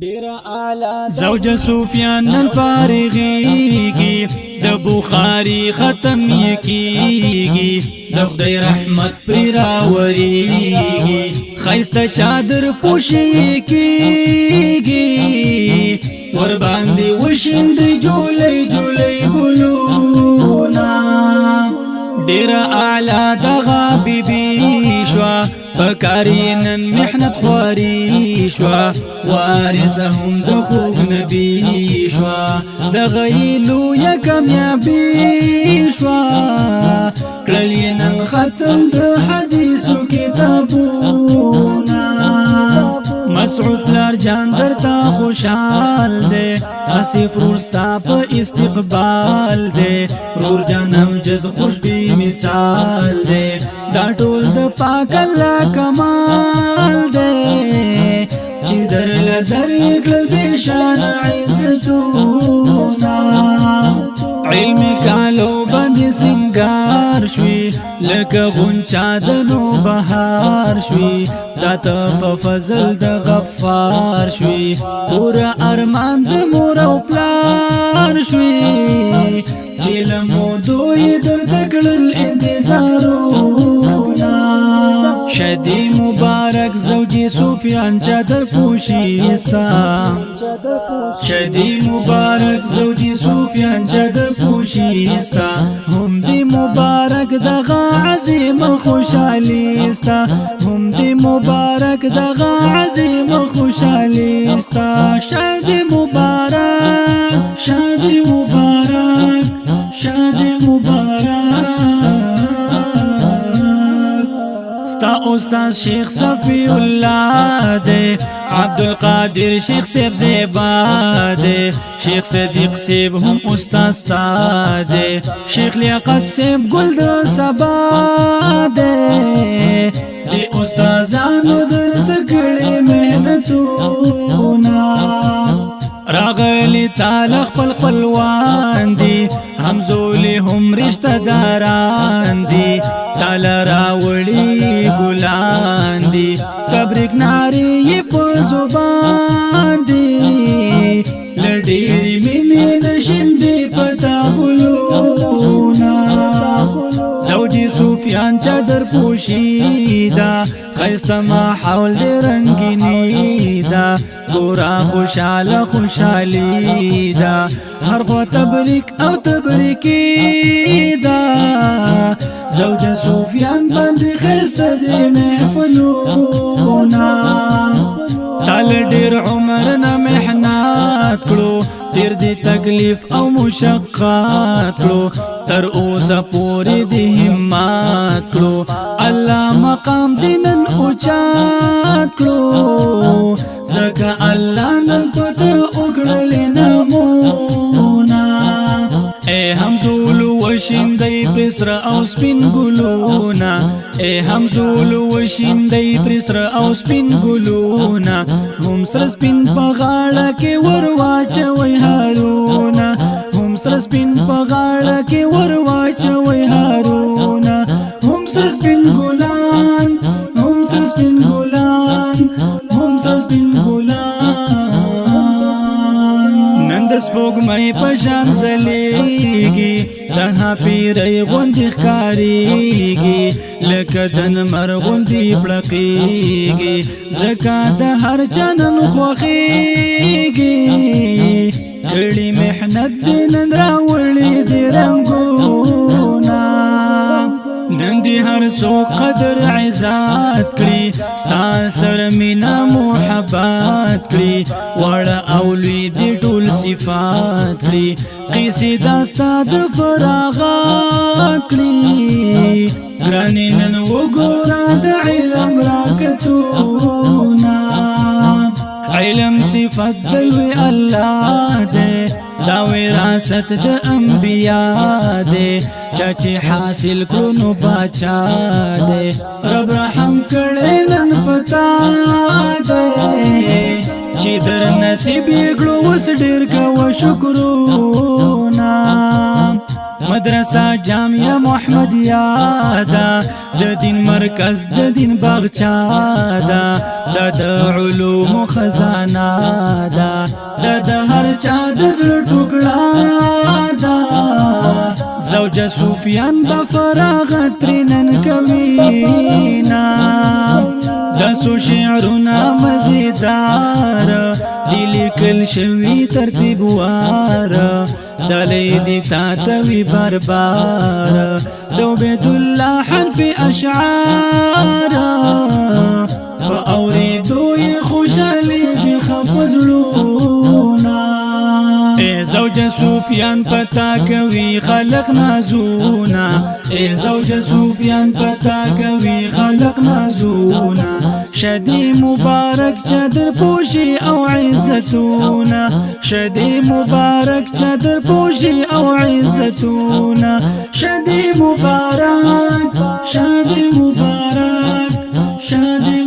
ډیرا اعلی زوج سفیان نن فارغیږي د بخاری ختم یکیږي د خدای رحمت پر راوریږي خیسته چادر پوشی کیږي ور باندې وشند جولای جولای ګلونا ډیرا اعلی دغه بیبي شوا بکارینن محنت خواری شوا وارثهم د خوب نبی شوا د غیلو یا کامیابی شوا کړلینن ختم د حدیثو کتابونا مسعود لار جان درتا خوشحال دے اسیف رستا پا استقبال دے رور جانم جد خوش بی مثال دے دا ټول د پاک اللہ کمال دے چی در لدرگل بیشان عزتونا علم کالو باندې سنگار شوی لکه غنچا د نو بهار شوی دا ته فضل د غفار شوی پورا ارمان د مور او پلار شوی چې لمو دوی درد کړل انتظارونه شدی مبارک زوجی سفیان چادر پوشیستا شدی مبارک زوجی سفیان چادر پوشیستا هم دی مبارک دغا عظیم خوشحالیستا هم دی مبارک دغا عظیم خوشحالیستا شادی مبارک شادی مبارک شادی مبارک ستا استاد شیخ صفی اللہ دے عبدالقادر شیخ سیب زیبا دے شیخ صدیق سیب هم استاد ستا دے شیخ لیاقت سیب گل د سبا دے دی استادانو درس کړي محنتونا راغلی تعالی خپل خپلوان دي همزولی هم رشتہ داران دي تعالی راوړي ګلان دي تبریک ناری په زبان دي لډيري مینې نشندې پتا ګلونا زوجی سفیان چادر پوشیدا خیسته ما حول دی رنگینی دا گورا خوشحال خوشحالی دا هر خوا تبریک او تبریکی دا زوج سفیان باندې خیسته دی محفلونا تال ډیر عمر نه محنت کړو تیر دی تکلیف او مشقات کړو تر اوسه پوری دی همت کړو الله مقام دینن اوچات کړو زکه الله نن پته وګړل نمونا اے همزول وشیندای پسر او سپین ګلونا اے همزول وشیندای پسر او سپین ګلونا هم سر سپین په غاړه کې ورواچوي هارونا هم سر سپین په غاړه کې ورواچوي هارونا هم سر سپین ګلان هم سر سپین ګلان هم سر سپین ګلان نن د سپوږمۍ په شان ځلېږي دها پیرۍ غوندې ښکارېږي لکه د نمر غوندې پړقېږي ځکه د هر چا نن خوښېږي کړي محنت دې نن راوړي دې رنګونه نن دې هر څوک قدر عزت کړي ستا سره مینه محبت کړي واړه او لوی دې ټول صفات کړي قیسې دا ستا د فراغت کړي ګرانې نن وګوره د علم راکتونه علم صفت دوی الله دے دا وراثت د انبیاء دے چاچی حاصل کونو باچا دے رب رحم کړي نن پتا دے چې در نصیب یګړو وس ډیر کا شکرونه مدرسه جامعه محمدیه دا د دین مرکز د دین باغچه دا د علوم خزانه دا د هر چا د زړه ټوکړه دا زوجة سفیان به فراغت ترنن کوینا داسو شعرنا مزیدار دی لیکل شوی ترتیب وار دلی دی تاتوی باربار دو بید اللہ حنفی اشعار با اوریدوی خوشالی کی خفزلونا اے زوجة سفیان پتا کوي خلق نازونا اے زوجة سفیان پتا کوي خلق نازونا شدی مبارک چادر پوشی او عزتونا شدی مبارک چادر پوشی او عزتونا شدی مبارک شدی مبارک شدی